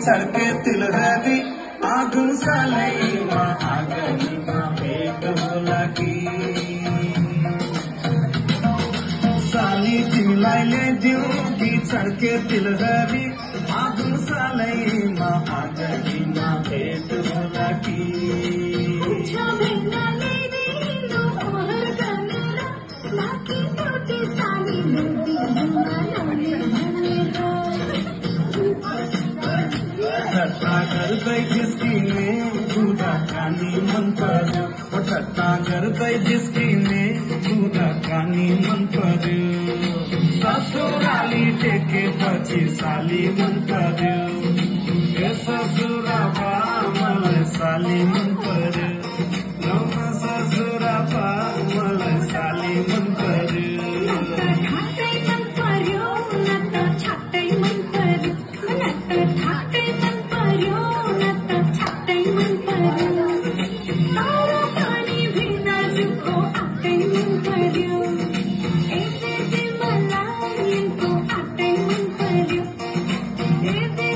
चढ़के तिलहरी आगू सालैमा आगनीमा भेट होला कि साली तिमीलाई ल्याइदिउँ कि चढ़के तिलहरी आगू सालैमा आगनीमा भेट होला कि ठट्टा गर्दै जिस्किने कुराकानी मन पर्यो ठट्टा गर्दै जिस्किने कुराकानी मन पर्यो ससुराली टेकेपछि साली मन पर्यो ए ससुराबा मलाई साली मन पर्यो गाउँमा ससुराबा मलाई साली मन पर्यो If